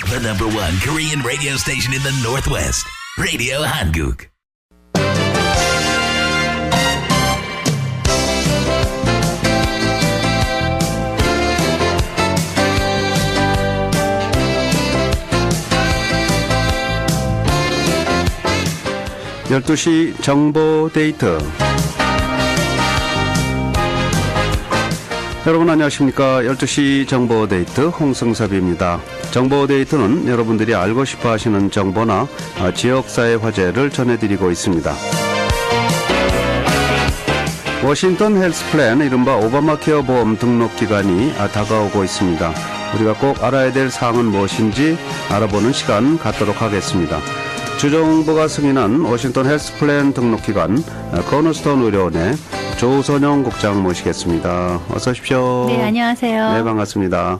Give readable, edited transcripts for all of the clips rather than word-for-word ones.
The number one Korean radio station in the Northwest. Radio Hanguk. 열두 시 정보 데이트. 여러분 안녕하십니까. 12시 정보 데이트 홍승섭입니다. 정보 데이트는 여러분들이 알고 싶어 하시는 정보나 지역사회 화제를 전해드리고 있습니다. 워싱턴 헬스 플랜 이른바 오바마 케어 보험 등록 기간이 다가오고 있습니다. 우리가 꼭 알아야 될 사항은 무엇인지 알아보는 시간 갖도록 하겠습니다. 주정부가 승인한 워싱턴 헬스 플랜 등록 기간 코너스톤 의료원의 조선영 국장 모시겠습니다. 어서 오십시오. 네, 안녕하세요. 네, 반갑습니다.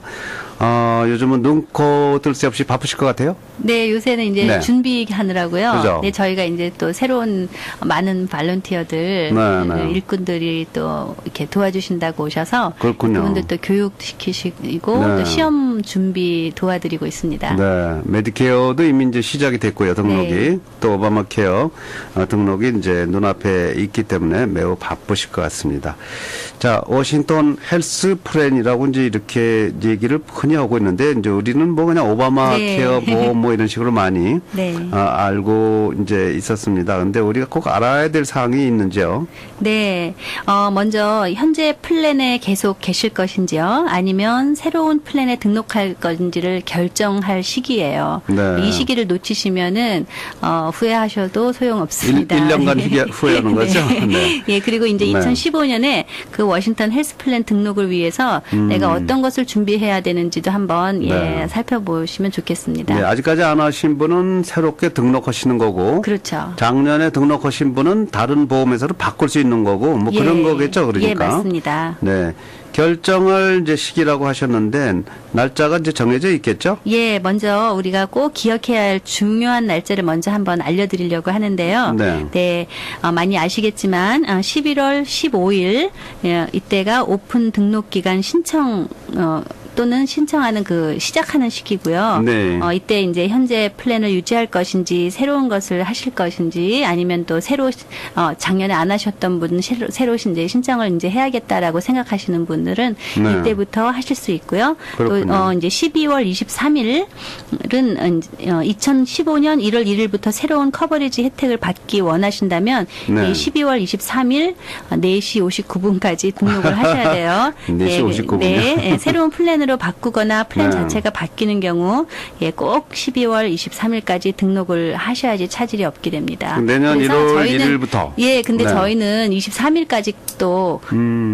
요즘은 눈코 뜰 새 없이 바쁘실 것 같아요? 네, 요새는 이제 네. 준비하느라고요. 그죠? 네, 저희가 이제 또 새로운 많은 발런티어들, 네. 일꾼들이 또 이렇게 도와주신다고 오셔서 그렇군요. 그분들 또 교육시키시고 네. 또 시험 준비 도와드리고 있습니다. 네, 메디케어도 이미 이제 시작이 됐고요, 등록이. 네. 또 오바마 케어 등록이 이제 눈앞에 있기 때문에 매우 바쁘실 것 같습니다. 자, 워싱턴 헬스 플랜이라고 이제 이렇게 얘기를 흔히 하고 있는데, 이제 우리는 뭐 그냥 오바마 네. 케어 보험 뭐 이런 식으로 많이 네. 알고 이제 있었습니다. 근데 우리가 꼭 알아야 될 사항이 있는지요? 네. 먼저 현재 플랜에 계속 계실 것인지요? 아니면 새로운 플랜에 등록할 건지를 결정할 시기예요. 네. 이 시기를 놓치시면은 후회하셔도 소용없습니다. 1년간 후회하는 거죠? 네. 예, 그리고 이제 네. 2015년에 그 워싱턴 헬스 플랜 등록을 위해서 내가 어떤 것을 준비해야 되는지도 한번 네. 살펴보시면 좋겠습니다. 네, 아직까지 안 하신 분은 새롭게 등록하시는 거고, 그렇죠. 작년에 등록하신 분은 다른 보험회사로 바꿀 수 있는 거고, 뭐 그런 거겠죠, 그러니까. 예, 맞습니다. 네, 결정을 이제 시기라고 하셨는데 날짜가 이제 정해져 있겠죠? 예, 먼저 우리가 꼭 기억해야 할 중요한 날짜를 먼저 한번 알려드리려고 하는데요. 네. 많이 아시겠지만 11월 15일 이때가 오픈 등록 기간 신청 또는 신청하는 그 시작하는 시기고요. 네. 이때 이제 현재 플랜을 유지할 것인지 새로운 것을 하실 것인지 아니면 또 작년에 안 하셨던 분은 새로 이제 신청을 이제 해야겠다라고 생각하시는 분들은 네. 이때부터 하실 수 있고요. 그렇군요. 또 이제 12월 23일은 2015년 1월 1일부터 새로운 커버리지 혜택을 받기 원하신다면 네. 이 12월 23일 4시 59분까지 등록을 하셔야 돼요. 4시 59분 이요? 네, 새로운 플랜으로 바꾸거나 플랜 네. 자체가 바뀌는 경우 꼭 12월 23일까지 등록을 하셔야지 차질이 없게 됩니다. 내년 그래서 1월 저희는 1일부터. 예, 근데 네. 저희는 23일까지 또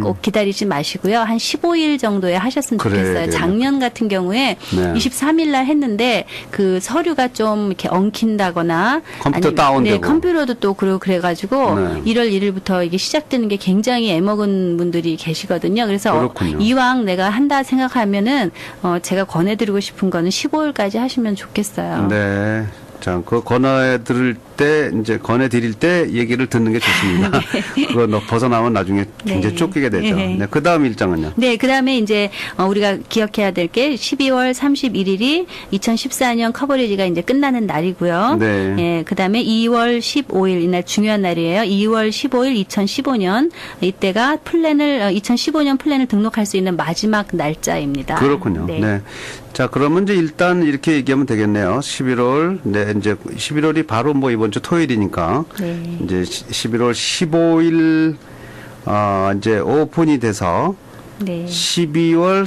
꼭 기다리지 마시고요. 한 15일 정도에 하셨으면 그래야 좋겠어요. 되겠네. 작년 같은 경우에 네. 23일 날 했는데 그 서류가 좀 이렇게 엉킨다거나 컴퓨터 아니면, 다운되고. 네, 컴퓨터도 또 그래가지고 네. 1월 1일부터 이게 시작되는 게 굉장히 애먹은 분들이 계시거든요. 그래서 그렇군요. 이왕 내가 한다 생각하면은 제가 권해드리고 싶은 거는 15일까지 하시면 좋겠어요. 네. 자, 그 권해드릴 때 얘기를 듣는 게 좋습니다. 그거 벗어나면 나중에 굉장히 네. 쫓기게 되죠. 네. 네, 그 다음 일정은요? 네, 그 다음에 이제, 우리가 기억해야 될 게 12월 31일이 2014년 커버리지가 이제 끝나는 날이고요. 네. 예, 그 다음에 2월 15일, 이날 중요한 날이에요. 2월 15일 2015년, 이때가 2015년 플랜을 등록할 수 있는 마지막 날짜입니다. 그렇군요. 네. 자, 그러면 이제 일단 이렇게 얘기하면 되겠네요. 11월, 네, 이제 11월이 바로 뭐 이번 주 토요일이니까. 네. 이제 11월 15일, 이제 오픈이 돼서 네. 12월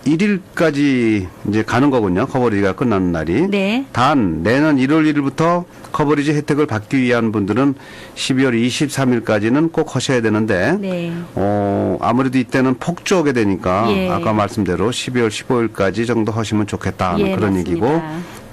31일까지 이제 가는 거군요. 커버리지가 끝나는 날이. 네. 단, 내년 1월 1일부터 커버리지 혜택을 받기 위한 분들은 12월 23일까지는 꼭 하셔야 되는데, 네. 아무래도 이때는 폭주 오게 되니까, 예. 아까 말씀대로 12월 15일까지 정도 하시면 좋겠다. 예, 그런 맞습니다. 얘기고,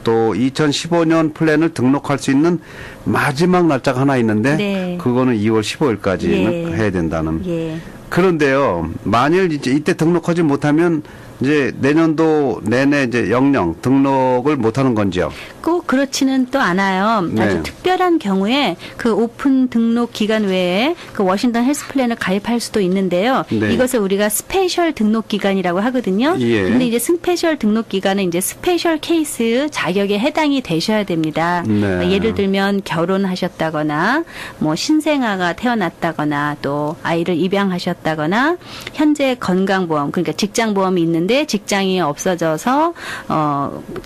또 2015년 플랜을 등록할 수 있는 마지막 날짜가 하나 있는데, 네. 그거는 2월 15일까지는 예. 해야 된다는. 예. 그런데요, 만일 이제 이때 등록하지 못하면 이제 내년도 내내 이제 영영 등록을 못 하는 건지요? 꼭 그렇지는 또 않아요. 네. 아주 특별한 경우에 그 오픈 등록 기간 외에 그 워싱턴 헬스 플랜을 가입할 수도 있는데요. 네. 이것을 우리가 스페셜 등록 기간이라고 하거든요. 예. 근데 이제 스페셜 등록 기간은 이제 스페셜 케이스 자격에 해당이 되셔야 됩니다. 네. 예를 들면 결혼하셨다거나 뭐 신생아가 태어났다거나 또 아이를 입양하셨다거나 현재 건강보험 그러니까 직장보험이 있는데 직장이 없어져서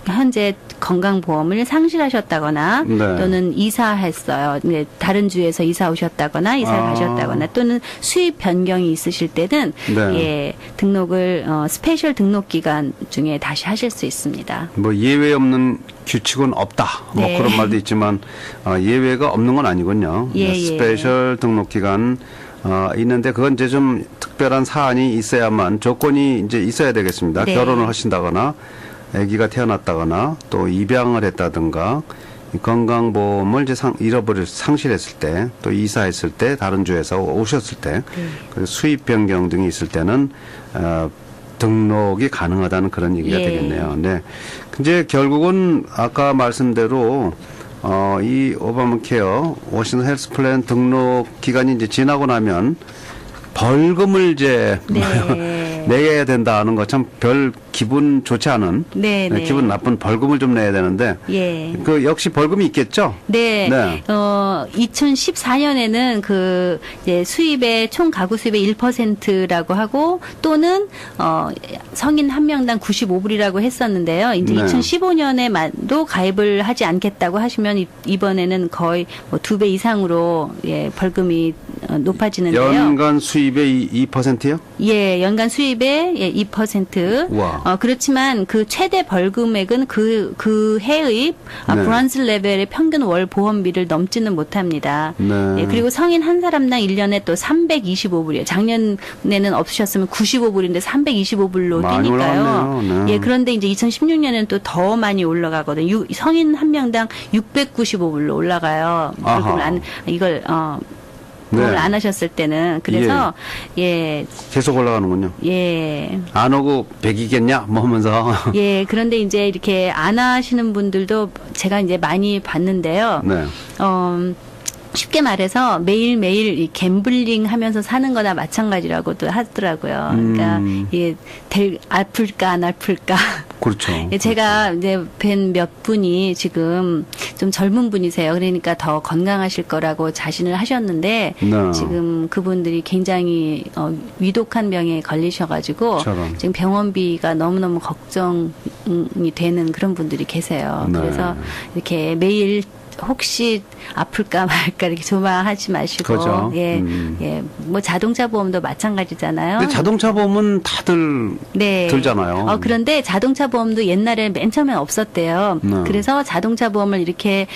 현재 건강보험을 상실하셨다거나 네. 또는 이사했어요. 다른 주에서 이사 오셨다거나 이사를 가셨다거나 또는 수입 변경이 있으실 때는 네. 예, 등록을 스페셜 등록 기간 중에 다시 하실 수 있습니다. 뭐 예외 없는 규칙은 없다. 뭐 네. 그런 말도 있지만 예외가 없는 건 아니군요. 예, 스페셜 등록 기간 있는데 그건 이제 좀 특별한 사안이 있어야만 조건이 이제 있어야 되겠습니다. 네. 결혼을 하신다거나 아기가 태어났다거나 또 입양을 했다든가 건강보험을 이제 상실했을 때 또 이사했을 때 다른 주에서 오셨을 때 그리고 수입 변경 등이 있을 때는 등록이 가능하다는 그런 얘기가 예. 되겠네요. 네. 이제 결국은 아까 말씀대로 이 오바마 케어 워싱턴 헬스 플랜 등록 기간이 이제 지나고 나면 벌금을 이제 네. 내야 된다는 거 참 별 기분 좋지 않은 네, 네. 기분 나쁜 벌금을 좀 내야 되는데 예. 그 역시 벌금이 있겠죠? 네. 네. 2014년에는 그 이제 수입의 총 가구 수입의 1%라고 하고 또는 성인 한 명당 95불이라고 했었는데요. 이제 네. 2015년에도 가입을 하지 않겠다고 하시면 이번에는 거의 뭐 2배 이상으로 예, 벌금이 높아지는데요. 연간 수입의 2%요? 예, 연간 수입의 예, 2%. 우와. 그렇지만 그 최대 벌금액은 그 해의 네. 브론즈 레벨의 평균 월 보험비를 넘지는 못합니다. 네. 예, 그리고 성인 한 사람당 1년에 또 325불이에요. 작년에는 없으셨으면 95불인데 325불로 많이 뛰니까요. 올라갔네요. 네. 예, 그런데 이제 2016년에는 또 더 많이 올라가거든요. 성인 한 명당 695불로 올라가요. 벌금을 이걸 보험을 안 하셨을 때는 그래서 계속 올라가는군요. 예. 안 오고 100이겠냐? 뭐 하면서. 예, 그런데 이제 이렇게 안 하시는 분들도 제가 이제 많이 봤는데요. 네. 쉽게 매일매일 이 갬블링 하면서 사는 거나 마찬가지라고도 하더라고요. 그러니까 이게 아플까 안 아플까. 그렇죠. 예, 제가 이제 뵌 몇 분이 지금 좀 젊은 분이세요. 그러니까 더 건강하실 거라고 자신을 하셨는데 네. 지금 그분들이 굉장히 위독한 병에 걸리셔가지고 저런. 지금 병원비가 너무너무 걱정이 되는 그런 분들이 계세요. 네. 그래서 이렇게 매일 혹시 아플까 말까 이렇게 조마하지 마시고 그죠. 예, 예, 뭐 자동차 보험도 마찬가지잖아요. 근데 자동차 보험은 다들 네. 들잖아요. 그런데 자동차 보험도 옛날에 맨 처음에 없었대요. 네. 그래서 자동차 보험을 이렇게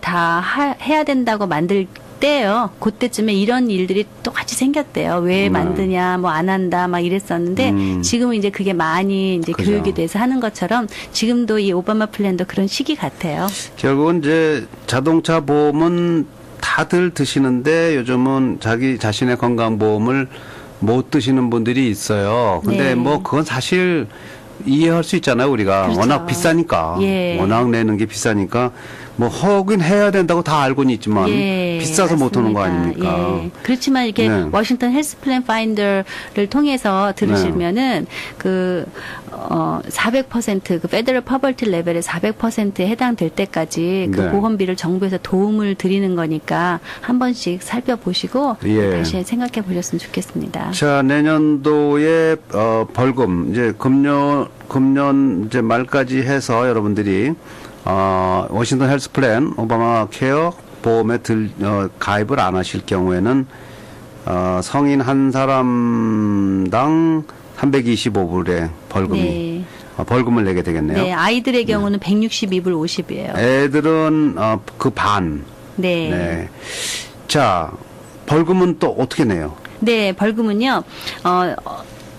다 해야 된다고 만들 때요. 그때쯤에 이런 일들이 똑같이 생겼대요. 왜 네. 만드냐, 뭐 안 한다, 막 이랬었는데 지금은 이제 그게 많이 이제 그죠. 교육이 돼서 하는 것처럼 지금도 이 오바마 플랜도 그런 시기 같아요. 결국은 이제 자동차 보험은 다들 드시는데 요즘은 자기 자신의 건강보험을 못 드시는 분들이 있어요. 근데 네. 뭐 그건 사실 이해할 수 있잖아요. 우리가 그렇죠. 워낙 비싸니까. 예. 워낙 내는 게 비싸니까 뭐 하긴 해야 된다고 다 알고는 있지만 예, 비싸서 못 하는 거 맞습니다. 아닙니까? 예. 그렇지만 이렇게 네. 워싱턴 헬스 플랜 파인더를 통해서 들으시면은 그 400% 그 페더럴 퍼벌티 레벨의 400%에 해당될 때까지 그 네. 보험비를 정부에서 도움을 드리는 거니까 한 번씩 살펴보시고 예. 다시 생각해 보셨으면 좋겠습니다. 자, 내년도에 벌금 이제 금년 이제 말까지 해서 여러분들이 워싱턴 헬스 플랜 오바마 케어 보험에 가입을 안 하실 경우에는 성인 한 사람당 325불의 벌금이 네. 벌금을 내게 되겠네요. 네, 아이들의 경우는 162불 50이에요. 애들은 그 반. 네. 네. 자, 벌금은 또 어떻게 내요? 네, 벌금은요.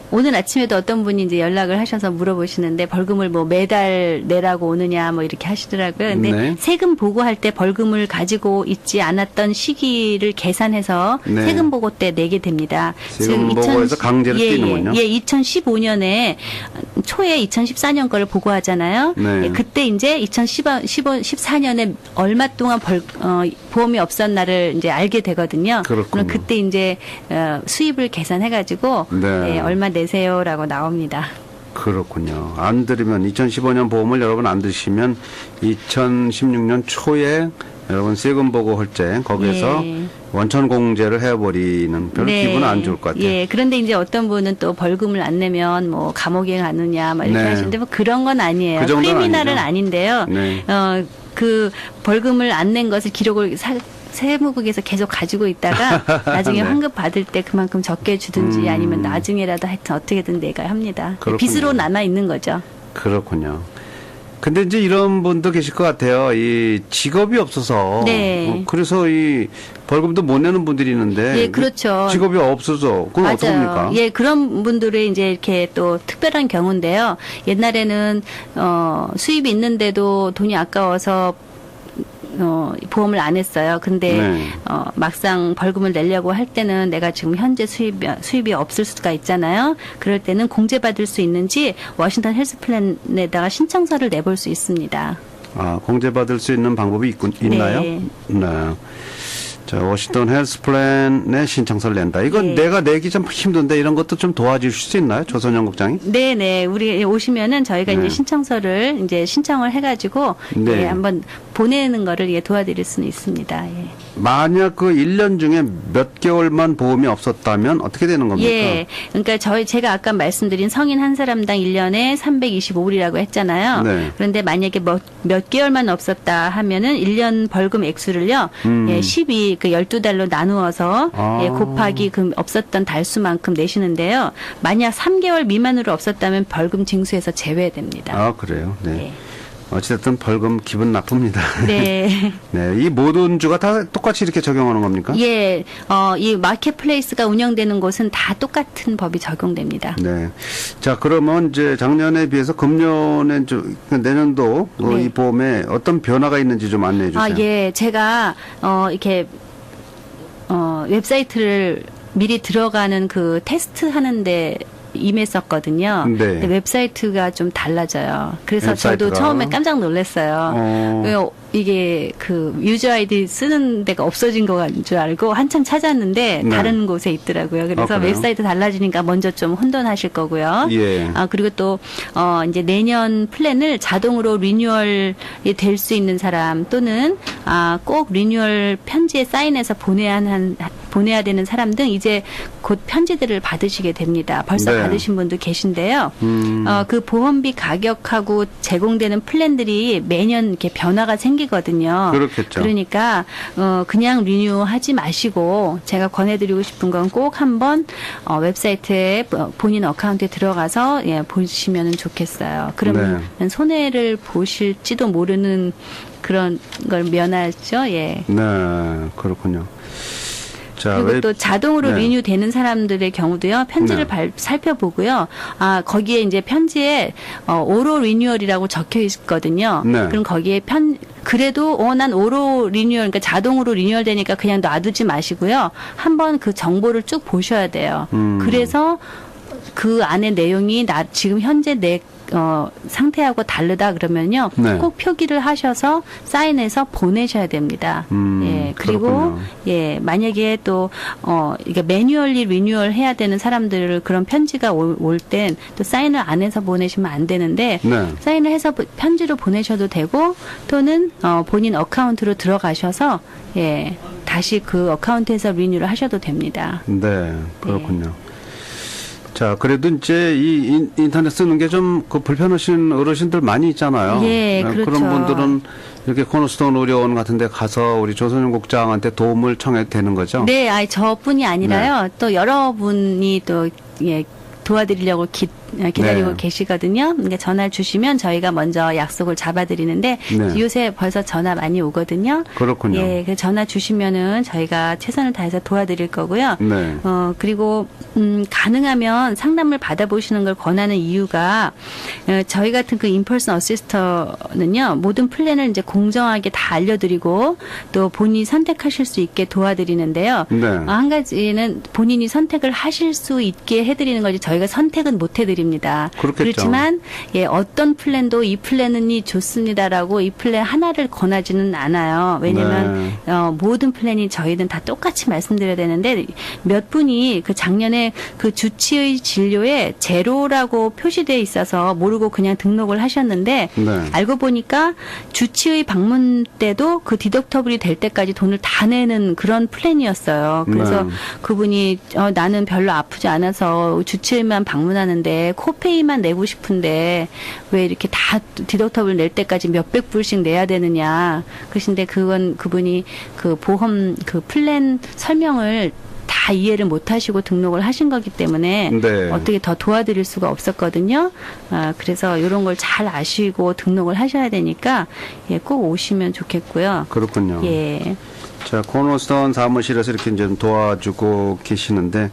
오늘 아침에도 어떤 분이 이제 연락을 하셔서 물어보시는데 벌금을 뭐 매달 내라고 오느냐 뭐 이렇게 하시더라고요. 근데 네. 세금 보고할 때 벌금을 가지고 있지 않았던 시기를 계산해서 네. 세금 보고 때 내게 됩니다. 세금 보고에서 강제로 띄는군요. 예, 2015년에 초에 2014년 거를 보고하잖아요. 네. 예, 그때 이제 2014년에 얼마 동안 보험이 없었나를 이제 알게 되거든요. 그렇군요. 그럼 그때 이제 수입을 계산해가지고 네. 네, 얼마 내세요라고 나옵니다. 그렇군요. 안 들으면 2015년 보험을 여러분 안 드시면 2016년 초에 여러분 세금 보고 할 때 거기에서 예. 원천 공제를 해버리는 별 기분 안 좋을 것 같아요. 예, 그런데 이제 어떤 분은 또 벌금을 안 내면 뭐 감옥에 가느냐 막 이렇게 네. 하시는데 뭐 그런 건 아니에요. 그 정도는 크리미널은 아니죠. 아닌데요. 네. 그 벌금을 안 낸 것을 기록을 세무국에서 계속 가지고 있다가 나중에 네. 환급 받을 때 그만큼 적게 주든지 아니면 나중에라도 하여튼 어떻게든 내가 합니다. 그렇군요. 빚으로 남아 있는 거죠. 그렇군요. 근데 이제 이런 분도 계실 것 같아요. 이 직업이 없어서. 네. 그래서 이 벌금도 못 내는 분들이 있는데. 예, 그렇죠. 직업이 없어서. 그건 어떡합니까? 예, 그런 분들의 이제 이렇게 또 특별한 경우인데요. 옛날에는, 수입이 있는데도 돈이 아까워서 보험을 안 했어요. 근데 네. 막상 벌금을 내려고 할 때는 내가 지금 현재 수입이 없을 수가 있잖아요. 그럴 때는 공제받을 수 있는지 워싱턴 헬스 플랜에다가 신청서를 내볼 수 있습니다. 아, 공제받을 수 있는 방법이 있나요? 네. 네. 자, 워싱턴 헬스 플랜에 신청서를 낸다. 이건 네. 내가 내기 좀 힘든데 이런 것도 좀 도와주실 수 있나요? 조선영 국장이? 네네. 우리 오시면은 저희가 네. 이제 신청서를 이제 신청을 해가지고 네. 예, 한번 보내는 거를 예, 도와드릴 수는 있습니다. 예. 만약 그 1년 중에 몇 개월만 보험이 없었다면 어떻게 되는 겁니까? 예. 그러니까 제가 아까 말씀드린 성인 한 사람당 1년에 325불이라고 했잖아요. 네. 그런데 만약에 몇 개월만 없었다 하면은 1년 벌금 액수를요. 예, 12, 12달로 나누어서 아. 예, 곱하기 그 없었던 달수만큼 내시는데요. 만약 3개월 미만으로 없었다면 벌금 징수에서 제외됩니다. 아, 그래요? 네. 예. 어찌됐든 벌금 기분 나쁩니다. 네. 네. 이 모든 주가 다 똑같이 이렇게 적용하는 겁니까? 예, 이 마켓플레이스가 운영되는 곳은 다 똑같은 법이 적용됩니다. 네. 자, 그러면 이제 작년에 비해서 금년에 내년도 네. 이 보험에 어떤 변화가 있는지 좀 안내해 주세요. 아, 예. 제가, 이렇게, 웹사이트를 미리 들어가는 그 테스트 하는데 임했었거든요. 네. 근데 웹사이트가 좀 달라져요. 그래서 저도 웹사이트가? 처음에 깜짝 놀랐어요. 이게 그 유저 아이디 쓰는 데가 없어진 거인 줄 알고 한참 찾았는데 네. 다른 곳에 있더라고요. 그래서 그래요? 웹사이트 달라지니까 먼저 좀 혼돈하실 거고요. 예. 그리고 또 이제 내년 플랜을 자동으로 리뉴얼이 될 수 있는 사람 또는 꼭 리뉴얼 편지에 사인해서 보내야 되는 사람 등 이제 곧 편지들을 받으시게 됩니다. 벌써 네. 받으신 분도 계신데요. 그 보험비 가격하고 제공되는 플랜들이 매년 이렇게 변화가 생기거든요. 그렇겠죠. 그러니까 그냥 리뉴하지 마시고 제가 권해드리고 싶은 건 꼭 한번 웹사이트에 본인 어카운트에 들어가서 보시면 좋겠어요. 그러면 손해를 보실지도 모르는 그런 걸 면하죠. 예. 네, 그렇군요. 자, 그리고 또 자동으로 네. 리뉴되는 사람들의 경우도요. 편지를 살펴보고요. 거기에 이제 편지에 오로 리뉴얼이라고 적혀 있거든요. 네. 그럼 거기에 그래도 난 오로 리뉴얼, 그러니까 자동으로 리뉴얼 되니까 그냥 놔두지 마시고요. 한번 그 정보를 쭉 보셔야 돼요. 그래서 그 안에 내용이 지금 현재 내 상태하고 다르다 그러면요. 네. 꼭 표기를 하셔서 사인해서 보내셔야 됩니다. 예. 그리고 그렇군요. 예, 만약에 또 이게 매뉴얼리 리뉴얼 해야 되는 사람들을 그런 편지가 올 땐 또 사인을 안 해서 보내시면 안 되는데 네. 사인을 해서 편지로 보내셔도 되고 또는 본인 어카운트로 들어가셔서 예, 다시 그 어카운트에서 리뉴얼을 하셔도 됩니다. 네, 그렇군요. 자, 그래도 이제 이 인터넷 쓰는 게 좀 그 불편하신 어르신들 많이 있잖아요. 예, 그렇죠. 그런 분들은 이렇게 코너스톤 의료원 같은 데 가서 우리 조선영 국장한테 도움을 청해도 되는 거죠? 네, 저뿐이 아니라요. 또 여러분이 또 예, 도와드리려고 기다리고 네. 계시거든요. 그러니까 전화 주시면 저희가 먼저 약속을 잡아드리는데 네. 요새 벌써 전화 많이 오거든요. 그렇군요. 예, 그 전화 주시면은 저희가 최선을 다해서 도와드릴 거고요. 네. 그리고 가능하면 상담을 받아보시는 걸 권하는 이유가 저희 같은 그 인펄슨 어시스터는요 모든 플랜을 이제 공정하게 다 알려드리고 또 본인이 선택하실 수 있게 도와드리는데요. 네. 한 가지는 본인이 선택을 하실 수 있게 해드리는 거지 저희가 선택은 못 해드립니다. 그렇겠죠. 그렇지만 예, 어떤 플랜도 이 플랜이 좋습니다라고 이 플랜 하나를 권하지는 않아요. 왜냐하면 모든 플랜이 저희는 다 똑같이 말씀드려야 되는데 몇 분이 그 작년에 그 주치의 진료에 제로라고 표시되어 있어서 모르고 그냥 등록을 하셨는데 네. 알고 보니까 주치의 방문 때도 그 디덕터블이 될 때까지 돈을 다 내는 그런 플랜이었어요. 그래서 네. 그분이 나는 별로 아프지 않아서 주치의만 방문하는데 코페이만 내고 싶은데 왜 이렇게 다 디덕터블 낼 때까지 몇백 불씩 내야 되느냐. 그러신데 그분이 그 보험 그 플랜 설명을 다 이해를 못 하시고 등록을 하신 거기 때문에 네. 어떻게 더 도와드릴 수가 없었거든요. 그래서 이런 걸 잘 아시고 등록을 하셔야 되니까 예, 꼭 오시면 좋겠고요. 그렇군요. 예. 자, 코너스톤 사무실에서 이렇게 이제 도와주고 계시는데,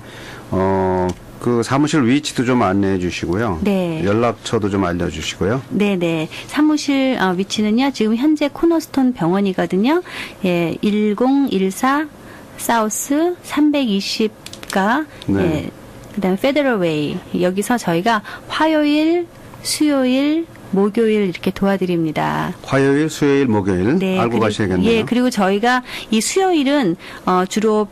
그 사무실 위치도 좀 안내해 주시고요. 네. 연락처도 좀 알려주시고요. 네네. 사무실 위치는요. 지금 현재 코너스톤 병원이거든요. 예, 1014 사우스 320가 네. 예, 그다음에 페더럴웨이 여기서 저희가 화요일, 수요일, 목요일 이렇게 도와드립니다. 화요일, 수요일, 목요일 알고 그리고, 가셔야겠네요. 예, 그리고 저희가 이 수요일은 주로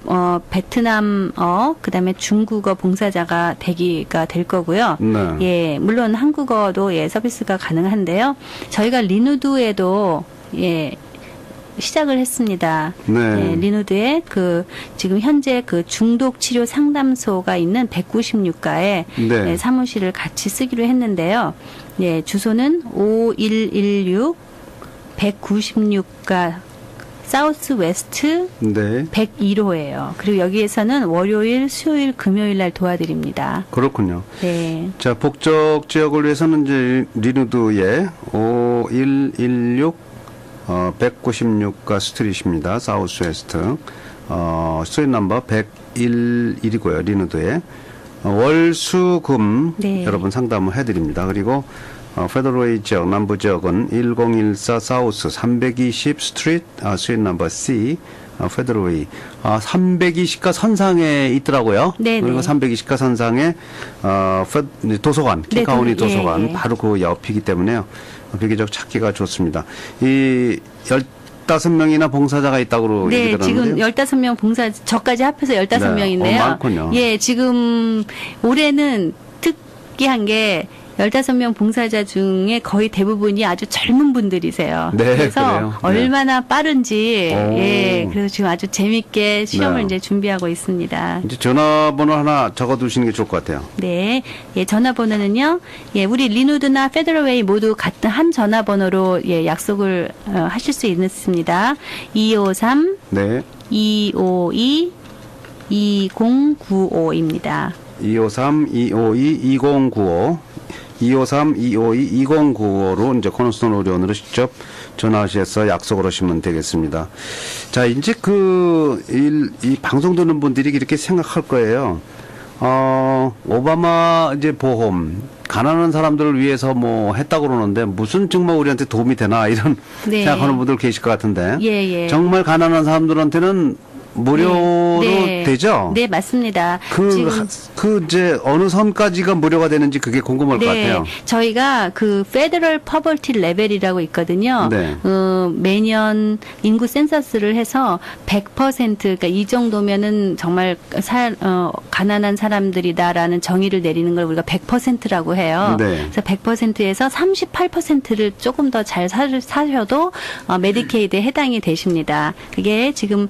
베트남어 그다음에 중국어 봉사자가 대기가 될 거고요. 네. 예, 물론 한국어도 예 서비스가 가능한데요. 저희가 리누드에도 예 시작을 했습니다. 네. 예, 리누드에 그 지금 현재 그 중독 치료 상담소가 있는 196가에 네. 예, 사무실을 같이 쓰기로 했는데요. 예, 주소는 5116 196가 사우스 웨스트 네. 101호예요. 그리고 여기에서는 월요일, 수요일, 금요일 날 도와드립니다. 그렇군요. 네. 자, 복적 지역을 위해서는 이제 리누드의 5116 196가 스트릿입니다. 사우스 웨스트. 스트릿 넘버 101이고요. 리누드에. 월수금 네. 여러분 상담을 해드립니다. 그리고 페더럴웨이 지역, 남부 지역은 1014 사우스 320 스트릿, 스트릿 넘버 C, 페더럴웨이. 320가 선상에 있더라고요. 네네. 그리고 320가 선상에 도서관, 네, 킹카운티 도서관 예. 바로 그 옆이기 때문에요. 비교적 찾기가 좋습니다. 이 15명이나 봉사자가 있다고 네, 얘기 지금 들었는데요. 15명 봉사, 저까지 합해서 15명인데요. 네, 많군요. 예, 지금 올해는 특이한 게 15명 봉사자 중에 거의 대부분이 아주 젊은 분들이세요. 네, 그래서 그래요? 네. 얼마나 빠른지, 오. 예, 그래서 지금 아주 재밌게 시험을 네. 이제 준비하고 있습니다. 이제 전화번호 하나 적어두시는 게 좋을 것 같아요. 네, 예, 전화번호는요, 예, 우리 리누드나 페더럴웨이 모두 같은 한 전화번호로 예, 약속을 하실 수 있습니다. 253 네. 252 2095입니다. 253-252-2095 253-252-2095로 이제 코너스톤 의료원으로 직접 전화하셔서 약속을 하시면 되겠습니다. 자, 이제 이 방송 듣는 분들이 이렇게 생각할 거예요. 오바마 이제 보험, 가난한 사람들을 위해서 뭐 했다고 그러는데 무슨 정말 우리한테 도움이 되나 이런 네. 생각하는 분들 계실 것 같은데. 예, 예. 정말 가난한 사람들한테는 무료로 네. 되죠? 네, 맞습니다. 지금 이제 어느 선까지가 무료가 되는지 그게 궁금할 것 같아요. 저희가 그 페더럴 퍼벌티 레벨이라고 있거든요. 네. 매년 인구 센서스를 해서 100% 그러니까 이 정도면은 정말 가난한 사람들이다라는 정의를 내리는 걸 우리가 100%라고 해요. 네. 그래서 100%에서 38%를 조금 더 잘 사셔도 메디케이드에 해당이 되십니다. 그게 지금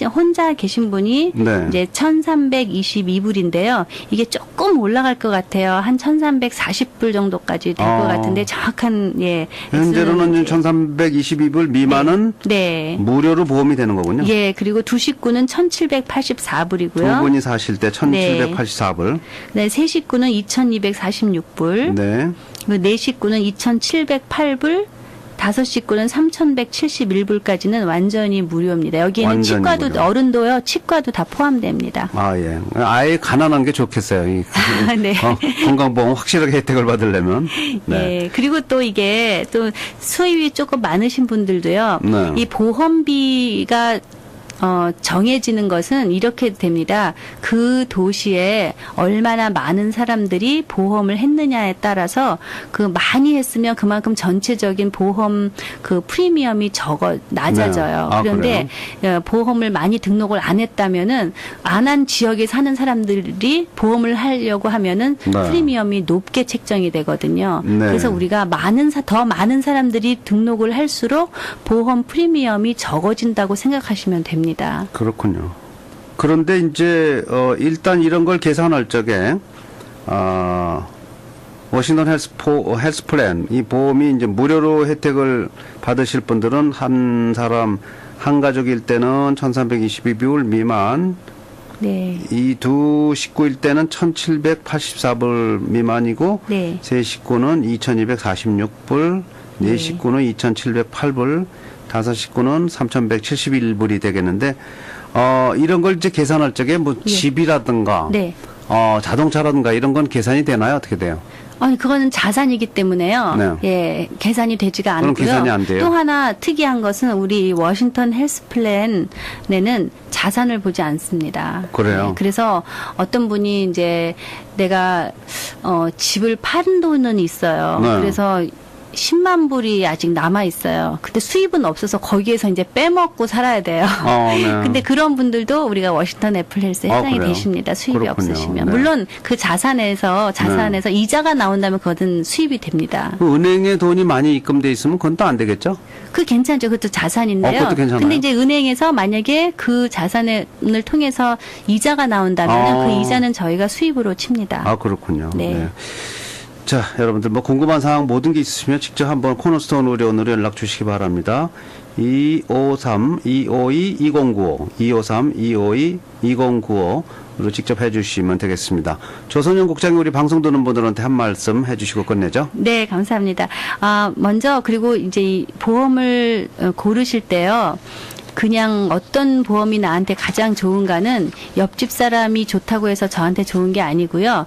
혼자 계신 분이 네. 이제 1,322불인데요. 이게 조금 올라갈 것 같아요. 한 1,340불 정도까지 될 것 같은데 정확한 현재로는 1,322불 미만은 네. 무료로 보험이 되는 거군요. 예, 그리고 두 식구는 1,784불이고요. 두 분이 사실 때 1,784불. 네, 세 식구는 2,246불. 네. 네 식구는 2,708불. 다섯 식구는 3,171불까지는 완전히 무료입니다. 여기에는 완전히 치과도 무료. 어른도요, 치과도 다 포함됩니다. 아, 예. 아예 가난한 게 좋겠어요. 네. 건강보험 확실하게 혜택을 받으려면. 네. 예. 그리고 또 이게 또 수입이 조금 많으신 분들도요. 네. 이 보험비가 정해지는 것은 이렇게 됩니다. 그 도시에 얼마나 많은 사람들이 보험을 했느냐에 따라서 그 많이 했으면 그만큼 전체적인 보험 그 프리미엄이 낮아져요. 네. 아, 그런데 보험을 많이 등록을 안 했다면은 안 한 지역에 사는 사람들이 보험을 하려고 하면은 네. 프리미엄이 높게 책정이 되거든요. 네. 그래서 우리가 더 많은 사람들이 등록을 할수록 보험 프리미엄이 적어진다고 생각하시면 됩니다. 그렇군요. 그런데 이제 일단 이런 걸 계산할 적에 워싱턴 헬스 플랜 이 보험이 이제 무료로 혜택을 받으실 분들은 한 사람 한 가족일 때는 1,322불 미만, 네. 이 두 식구일 때는 1,784불 미만이고 네. 세 식구는 2,246불, 네 네. 식구는 2,708불, 다섯 식구는 3,171불이 되겠는데 이런 걸 이제 계산할 적에 뭐 예. 집이라든가 네. 자동차라든가 이런 건 계산이 되나요? 어떻게 돼요? 아니 그거는 자산이기 때문에요. 네. 예, 계산이 되지가 그럼 않고요. 계산이 안 돼요? 또 하나 특이한 것은 우리 워싱턴 헬스 플랜에는 자산을 보지 않습니다. 그래요? 네, 그래서 어떤 분이 이제 내가 집을 판 돈은 있어요. 네. 그래서 10만 불이 아직 남아 있어요. 근데 수입은 없어서 거기에서 이제 빼먹고 살아야 돼요. 네. 근데 그런 분들도 우리가 워싱턴 애플 헬스에 해당이 그래요? 되십니다. 수입이 그렇군요. 없으시면. 네. 물론 그 자산에서 이자가 나온다면 그것은 수입이 됩니다. 그 은행에 돈이 많이 입금돼 있으면 그건 또 안 되겠죠? 그 괜찮죠. 그것도 자산인데요. 그것도 괜찮아요? 근데 이제 은행에서 만약에 그 자산을 통해서 이자가 나온다면 그 이자는 저희가 수입으로 칩니다. 아, 그렇군요. 네. 자, 여러분들 뭐 궁금한 사항 모든 게 있으시면 직접 한번 코너스톤 의료원으로 연락 주시기 바랍니다. 253-252-2095, 253-252-2095로 직접 해주시면 되겠습니다. 조선영 국장이 우리 방송 듣는 분들한테 한 말씀 해주시고 끝내죠. 네, 감사합니다. 먼저 그리고 이제 이 보험을 고르실 때요. 그냥 어떤 보험이 나한테 가장 좋은가는 옆집 사람이 좋다고 해서 저한테 좋은 게 아니고요.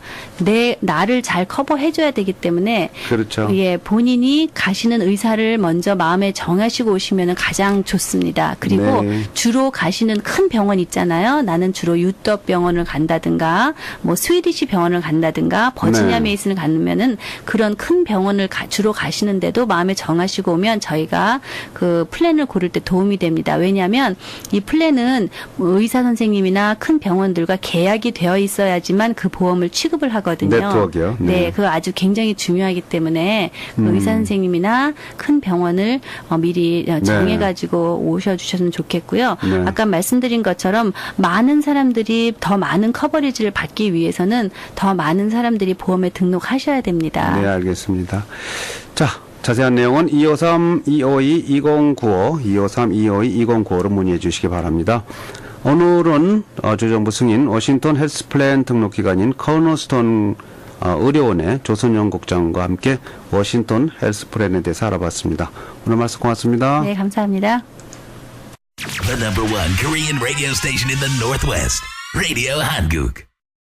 나를 잘 커버해줘야 되기 때문에. 그렇죠. 예, 본인이 가시는 의사를 먼저 마음에 정하시고 오시면 가장 좋습니다. 그리고 네. 주로 가시는 큰 병원 있잖아요. 나는 주로 유럽 병원을 간다든가, 뭐 스위디시 병원을 간다든가, 버지니아 네. 메이슨을 가면은 그런 큰 병원을 주로 가시는데도 마음에 정하시고 오면 저희가 그 플랜을 고를 때 도움이 됩니다. 왜냐하면 이 플랜은 의사 선생님이나 큰 병원들과 계약이 되어 있어야지만 그 보험을 취급을 하거든요. 네트워크요? 네. 네, 그거 아주 굉장히 중요하기 때문에 그 의사 선생님이나 큰 병원을 미리 정해가지고 오셔주셨으면 좋겠고요. 네. 아까 말씀드린 것처럼 많은 사람들이 더 많은 커버리지를 받기 위해서는 더 많은 사람들이 보험에 등록하셔야 됩니다. 네, 알겠습니다. 자, 자세한 내용은 253-252-2095, 253-252-2095로 문의해 주시기 바랍니다. 오늘은 주정부 승인 워싱턴 헬스 플랜 등록 기관인 코너스톤 의료원의 조선영 국장과 함께 워싱턴 헬스 플랜에 대해서 알아봤습니다. 오늘 말씀 고맙습니다. 네, 감사합니다. The #1 Korean radio station in the Northwest, Radio Hanguk.